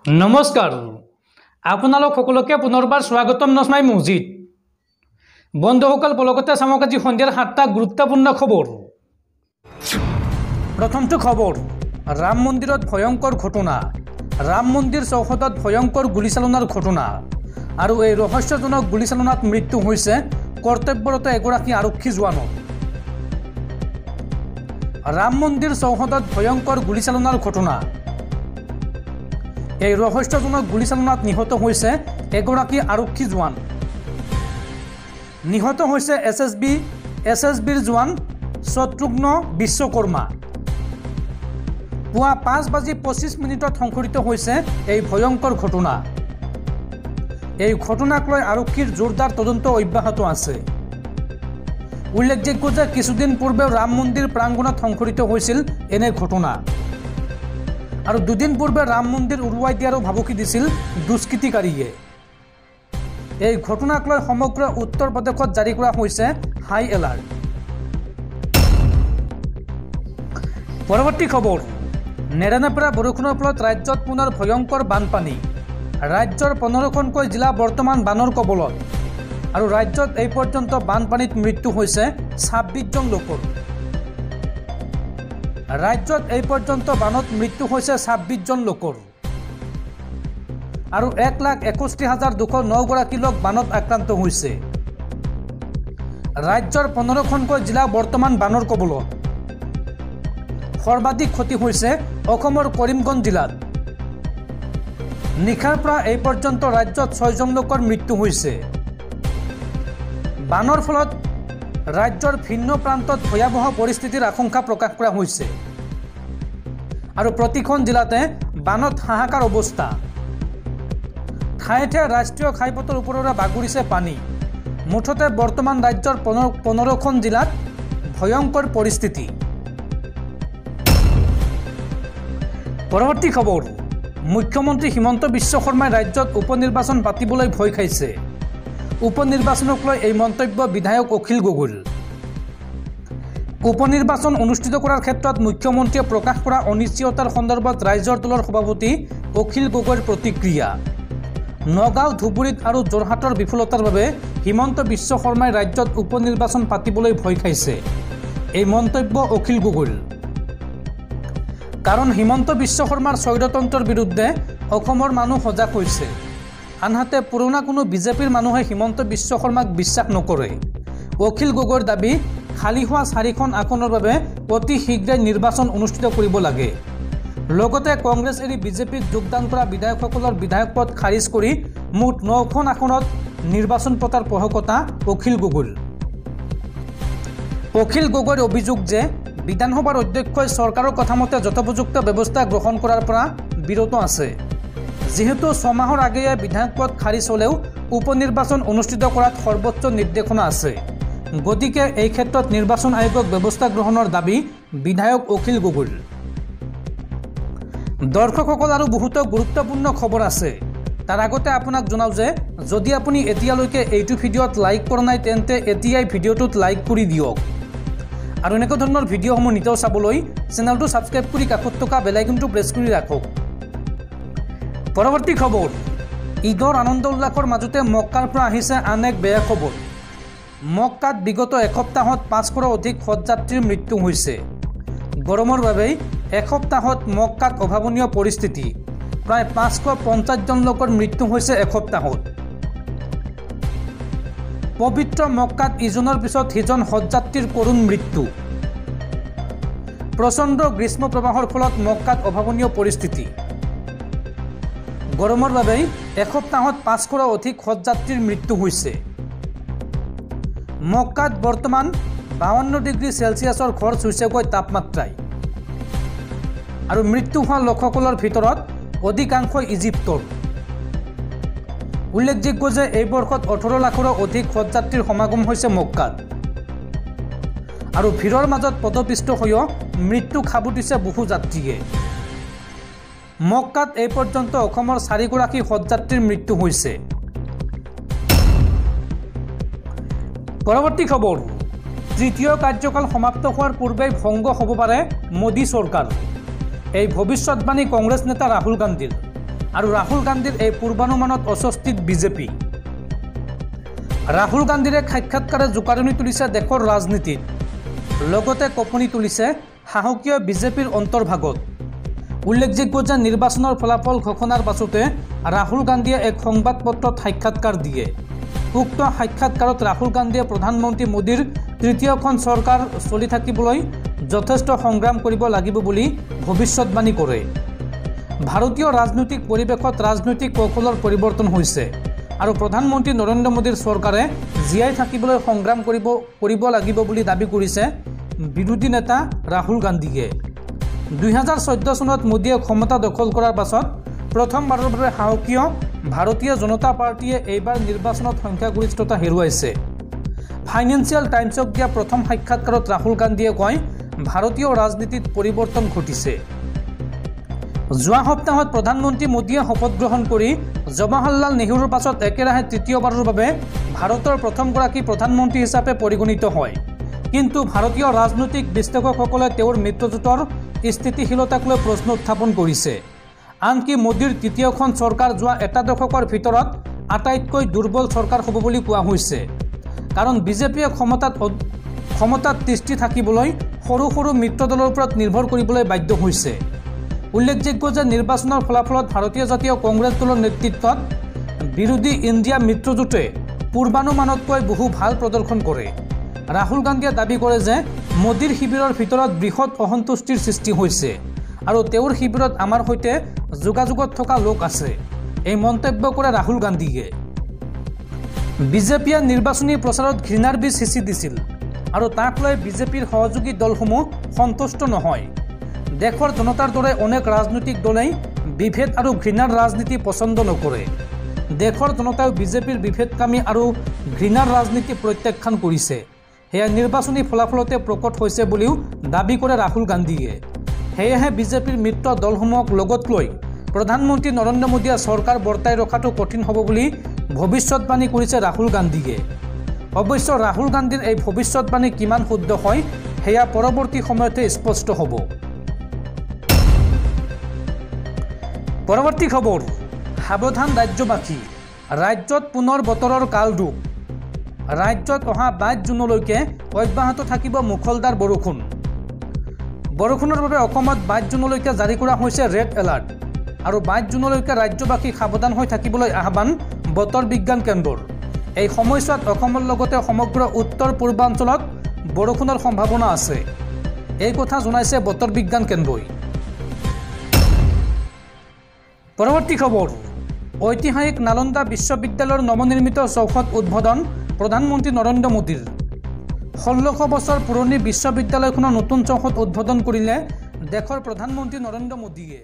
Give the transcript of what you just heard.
নমস্কাৰ আপোনালোক সকলোকে পুনৰবাৰ স্বাগতম নচমাই মছজিদ বন্ধুসকল পলকতে চামক আজি সন্ধিয়াৰ 7টা গুৰুত্বপূৰ্ণ খবৰ। প্ৰথমটো খবৰ, ৰাম মন্দিৰত ভয়ংকৰ ঘটনা, ৰাম মন্দিৰ চৌহদত ভয়ংকৰ গুলীচালনাৰ ঘটনা আৰু এই ৰহস্যজনক গুলীচালনাত মৃত্যু হৈছে কৰ্তব্যৰত এগৰাকী আৰক্ষী জোৱানৰ। ৰাম মন্দিৰ চৌহদত ভয়ংকৰ গুলীচালনাৰ ঘটনা, এই ৰহস্যজনক গুলীচালনাত নিহত হৈছে এগৰাকী আৰক্ষী জোৱান। নিহত হৈছে এছএছবিৰ জোৱান শত্ৰুঘ্ন বিশ্বকৰ্মা। পুৱা 5:25 সংঘটিত হৈছে এই ভয়ংকৰ ঘটনা। এই ঘটনাক লৈ আৰক্ষীৰ জোৰদাৰ তদন্ত অব্যাহত আছে। উল্লেখযোগ্য যে কিছুদিন পূৰ্বে ৰাম মন্দিৰ প্ৰাংগণত সংঘটিত হৈছিল এনে ঘটনা আৰু দুদিন পূৰ্বে ৰাম মন্দিৰ উৰুৱাই দিয়াৰো ভাবুকি দিছিল দুষ্কৃতিকাৰীয়ে। এই ঘটনাক লৈ সমগ্ৰ উত্তৰ প্ৰদেশত জাৰি কৰা হৈছে হাই এলাৰ্ট। পৰৱৰ্তী খবৰ, নেৰানেপেৰা বৰষুণৰ ফলত ৰাজ্যত পুনৰ ভয়ংকৰ বানপানী। ৰাজ্যৰ 15খনকৈ জিলা বৰ্তমান বানৰ কবলত আৰু ৰাজ্যত এই পৰ্যন্ত বানপানীত মৃত্যু হৈছে 26জন লোকৰ। ৰাজ্যত এই পৰ্যন্ত বানত মৃত্যু হৈছে 26জন লোকৰ আৰু 1,61,209 গৰাকী লোক বানত আক্ৰান্ত হৈছে। ৰাজ্যৰ 15খনকৈ জিলা বৰ্তমান বানৰ কবলত। সৰ্বাধিক ক্ষতি হৈছে অসমৰ কৰিমগঞ্জ জিলাত। নিশাৰ পৰা এই পৰ্যন্ত ৰাজ্যত 6জন লোকৰ মৃত্যু হৈছে। বানৰ ফলত ৰাজ্যৰ ভিন্ন প্ৰান্তত ভয়াৱহ পৰিস্থিতিৰ আশংকা প্ৰকাশ কৰা হৈছে আৰু প্ৰতিখন জিলাতে বানত হাহাকাৰ অৱস্থা। ঠায়ে ঠায়ে ৰাষ্ট্ৰীয় ঘাইপথৰ ওপৰেৰে বাগৰিছে পানী। মুঠতে বৰ্তমান ৰাজ্যৰ 15খন জিলাত ভয়ংকৰ পৰিস্থিতি। পৰৱৰ্তী খবৰ, মুখ্যমন্ত্ৰী হিমন্ত বিশ্ব শৰ্মাই ৰাজ্যত উপ নিৰ্বাচন পাতিবলৈ ভয় খাইছে। উপ নিৰ্বাচনক লৈ এই মন্তব্য বিধায়ক অখিল গগৈৰ। উপ নিৰ্বাচন অনুষ্ঠিত কৰাৰ ক্ষেত্ৰত মুখ্যমন্ত্ৰীয়ে প্ৰকাশ কৰা অনিশ্চয়তাৰ সন্দৰ্ভত ৰাইজৰ দলৰ সভাপতি অখিল গগৈৰ প্ৰতিক্ৰিয়া। নগাঁও, ধুবুৰীত আৰু যোৰহাটৰ বিফলতাৰ বাবে হিমন্ত বিশ্ব শৰ্মাই ৰাজ্যত উপ নিৰ্বাচন পাতিবলৈ ভয় খাইছে। এই মন্তব্য অখিল গগৈৰ। কাৰণ হিমন্ত বিশ্ব শৰ্মাৰ স্বৈৰতন্ত্ৰৰ বিৰুদ্ধে অসমৰ মানুহ সজাগ হৈছে। আনহাতে পুৰণা কোনো বিজেপিৰ মানুহে হিমন্ত বিশ্ব শৰ্মাক বিশ্বাস নকৰে। অখিল গগৈৰ দাবী, খালী হোৱা 4খন আসনৰ বাবে অতি শীঘ্ৰেই নিৰ্বাচন অনুষ্ঠিত কৰিব লাগে। লগতে কংগ্ৰেছ এৰি বিজেপিত যোগদান কৰা বিধায়কসকলৰ বিধায়ক পদ খাৰিজ কৰি মুঠ 9খন আসনত নিৰ্বাচন পতাৰ পোষকতা অখিল গগৈৰ। অখিল গগৈৰ অভিযোগ যে বিধানসভাৰ অধ্যক্ষই চৰকাৰৰ কথামতে যথোপযুক্ত ব্যৱস্থা গ্ৰহণ কৰাৰ পৰা বিৰত আছে। যিহেতু 6 মাহৰ আগেয়ে বিধায়ক পদ খাৰিজ হ'লেও উপ নিৰ্বাচন অনুষ্ঠিত কৰাত সৰ্বোচ্চ নিৰ্দেশনা আছে। গতিকে এই ক্ষেত্ৰত নিৰ্বাচন আয়োগক ব্যৱস্থা গ্ৰহণৰ দাবী বিধায়ক অখিল গগৈৰ। দৰ্শকসকল, আৰু বহুতো গুৰুত্বপূৰ্ণ খবৰ আছে। তাৰ আগতে আপোনাক জনাওঁ যে যদি আপুনি এতিয়ালৈকে এইটো ভিডিঅ'ত লাইক কৰা নাই তেন্তে এতিয়াই ভিডিঅ'টোত লাইক কৰি দিয়ক আৰু এনেকুৱা ধৰণৰ ভিডিঅ'সমূহ নিতৌ চাবলৈ চেনেলটো ছাবস্ক্ৰাইব কৰি কাষত থকা বেল আইকনটো প্ৰেছ কৰি ৰাখক। পৰৱৰ্তী খবৰ, ঈদৰ আনন্দ উল্লাসৰ মাজতে মক্কাৰ পৰা আহিছে আন এক বেয়া খবৰ। মক্কাত বিগত এসপ্তাহত 500ৰো অধিক হজযাত্ৰীৰ মৃত্যু হৈছে। গৰমৰ বাবেই এসপ্তাহত মক্কাত অভাৱনীয় পৰিস্থিতি। প্ৰায় 550জন লোকৰ মৃত্যু হৈছে এসপ্তাহত। পবিত্ৰ মক্কাত ইজনৰ পিছত সিজন হজযাত্ৰীৰ কৰুণ মৃত্যু। প্ৰচণ্ড গ্ৰীষ্ম প্ৰবাহৰ ফলত মক্কাত অভাৱনীয় পৰিস্থিতি। গৰমৰ বাবেই এসপ্তাহত 500ৰো অধিক হজযাত্ৰীৰ মৃত্যু হৈছে। মক্কাত বৰ্তমান 52 ডিগ্ৰী চেলছিয়াছৰ ঘৰ চুইছেগৈ তাপমাত্ৰাই আৰু মৃত্যু হোৱা লোকসকলৰ ভিতৰত অধিকাংশ ইজিপ্তৰ। উল্লেখযোগ্য যে এই বৰ্ষত 18 লাখৰো অধিক হজযাত্ৰীৰ সমাগম হৈছে মক্কাত আৰু ভিৰৰ মাজত পদপিষ্ট হৈও মৃত্যু সাবটিছে বহু যাত্ৰীয়ে। মক্কাত এই পৰ্যন্ত অসমৰ 4 গৰাকী হজযাত্ৰীৰ মৃত্যু হৈছে। পৰৱৰ্তী খবৰ, তৃতীয় কাৰ্যকাল সমাপ্ত হোৱাৰ পূৰ্বেই ভংগ হ'ব পাৰে মোদী চৰকাৰ। এই ভৱিষ্যৎবাণী কংগ্ৰেছ নেতা ৰাহুল গান্ধীৰ। আৰু ৰাহুল গান্ধীৰ এই পূৰ্বানুমানত অস্বস্তিত বিজেপি। ৰাহুল গান্ধীৰ এক সাক্ষাৎকাৰে জোকাৰণি তুলিছে দেশৰ ৰাজনীতিত, লগতে কঁপনি তুলিছে সাহসীয় বিজেপিৰ অন্তৰ্ভাগত। উল্লেখযোগ্য যে নিৰ্বাচনৰ ফলাফল ঘোষণাৰ পাছতে ৰাহুল গান্ধীয়ে এক সংবাদপত্ৰত সাক্ষাৎকাৰ দিয়ে। উক্ত সাক্ষাৎকাৰত ৰাহুল গান্ধীয়ে প্ৰধানমন্ত্ৰী মোদীৰ তৃতীয়খন চৰকাৰ চলি থাকিবলৈ যথেষ্ট সংগ্ৰাম কৰিব লাগিব বুলি ভৱিষ্যতবাণী কৰে। ভাৰতীয় ৰাজনৈতিক পৰিৱেশত ৰাজনৈতিক কৌশলৰ পৰিৱৰ্তন হৈছে আৰু প্ৰধানমন্ত্ৰী নৰেন্দ্ৰ মোদীৰ চৰকাৰে জীয়াই থাকিবলৈ সংগ্ৰাম কৰিব লাগিব বুলি দাবী কৰিছে বিৰোধী নেতা ৰাহুল গান্ধীয়ে। 2014 চনত মোদীয়ে ক্ষমতা দখল কৰাৰ পাছত প্ৰথমবাৰৰ বাবে সাহসীয় ভাৰতীয় জনতা পাৰ্টীয়ে এইবাৰ নিৰ্বাচনত সংখ্যাগৰিষ্ঠতা হেৰুৱাইছে। ফাইনেন্সিয়েল টাইমছক দিয়া প্ৰথম সাক্ষাৎকাৰত ৰাহুল গান্ধীয়ে কয়, ভাৰতীয় ৰাজনীতিত পৰিৱৰ্তন ঘটিছে। যোৱা সপ্তাহত প্ৰধানমন্ত্ৰী মোদীয়ে শপত গ্ৰহণ কৰি জৱাহৰলাল নেহৰুৰ পাছত একেৰাহে তৃতীয়বাৰৰ বাবে ভাৰতৰ প্ৰথমগৰাকী প্ৰধানমন্ত্ৰী হিচাপে পৰিগণিত হয়। কিন্তু ভাৰতীয় ৰাজনৈতিক বিশ্লেষকসকলে তেওঁৰ মিত্ৰজোঁটৰ স্থিতিশীলতাক লৈ প্ৰশ্ন উত্থাপন কৰিছে। আনকি মোদীৰ তৃতীয়খন চৰকাৰ যোৱা এটা দশকৰ ভিতৰত আটাইতকৈ দুৰ্বল চৰকাৰ হ'ব বুলি কোৱা হৈছে। কাৰণ বিজেপিয়ে ক্ষমতাত তিষ্ঠি থাকিবলৈ সৰু সৰু মিত্ৰদলৰ ওপৰত নিৰ্ভৰ কৰিবলৈ বাধ্য হৈছে। উল্লেখযোগ্য যে নিৰ্বাচনৰ ফলাফলত ভাৰতীয় জাতীয় কংগ্ৰেছ দলৰ নেতৃত্বত বিৰোধী ইণ্ডিয়া মিত্ৰজোঁটে পূৰ্বানুমানতকৈ বহু ভাল প্ৰদৰ্শন কৰে। ৰাহুল গান্ধীয়ে দাবী কৰে যে মোদীৰ শিবিৰৰ ভিতৰত বৃহৎ অসন্তুষ্টিৰ সৃষ্টি হৈছে আৰু তেওঁৰ শিবিৰত আমাৰ সৈতে যোগাযোগত থকা লোক আছে, এই মন্তব্য কৰে ৰাহুল গান্ধীয়ে। বিজেপিয়ে নিৰ্বাচনী প্ৰচাৰত ঘৃণাৰ বীজ সিঁচি দিছিল আৰু তাক লৈ বিজেপিৰ সহযোগী দলসমূহ সন্তুষ্ট নহয়। দেশৰ জনতাৰ দৰে অনেক ৰাজনৈতিক দলেই বিভেদ আৰু ঘৃণাৰ ৰাজনীতি পচন্দ নকৰে। দেশৰ জনতাই বিজেপিৰ বিভেদকামী আৰু ঘৃণাৰ ৰাজনীতি প্ৰত্যাখ্যান কৰিছে। সেয়া নিৰ্বাচনী ফলাফলতে প্ৰকট হৈছে বুলিও দাবী কৰে ৰাহুল গান্ধীয়ে। সেয়েহে বিজেপিৰ মিত্ৰ দলসমূহক লগত লৈ প্ৰধানমন্ত্ৰী নৰেন্দ্ৰ মোদীয়ে চৰকাৰ বৰ্তাই ৰখাটো কঠিন হ'ব বুলি ভৱিষ্যতবাণী কৰিছে ৰাহুল গান্ধীয়ে। অৱশ্যে ৰাহুল গান্ধীৰ এই ভৱিষ্যতবাণী কিমান শুদ্ধ হয় সেয়া পৰৱৰ্তী সময়তে স্পষ্ট হ'ব। পৰৱৰ্তী খবৰ, সাৱধান ৰাজ্যবাসী, ৰাজ্যত পুনৰ বতৰৰ কালৰূপ। ৰাজ্যত অহা 22 জুনলৈকে অব্যাহত থাকিব মুখলধাৰ বৰষুণ। বৰষুণৰ বাবে অসমত 22 জুনলৈকে জাৰি কৰা হৈছে ৰেড এলাৰ্ট আৰু 22 জুনলৈকে ৰাজ্যবাসীক সাৱধান হৈ থাকিবলৈ আহ্বান বতৰ বিজ্ঞান কেন্দ্ৰৰ। এই সময়ছোৱাত অসমৰ লগতে সমগ্ৰ উত্তৰ পূৰ্বাঞ্চলত বৰষুণৰ সম্ভাৱনা আছে, এই কথা জনাইছে বতৰ বিজ্ঞান কেন্দ্ৰই। পৰৱৰ্তী খবৰ, ঐতিহাসিক নালন্দা বিশ্ববিদ্যালয়ৰ নৱনিৰ্মিত চৌহদ উদ্বোধন প্ৰধানমন্ত্ৰী নৰেন্দ্ৰ মোদীৰ। 1600 বছৰ পুৰণি বিশ্ববিদ্যালয়খনৰ নতুন চৌহদ উদ্বোধন কৰিলে দেশৰ প্ৰধানমন্ত্ৰী নৰেন্দ্ৰ মোদীয়ে।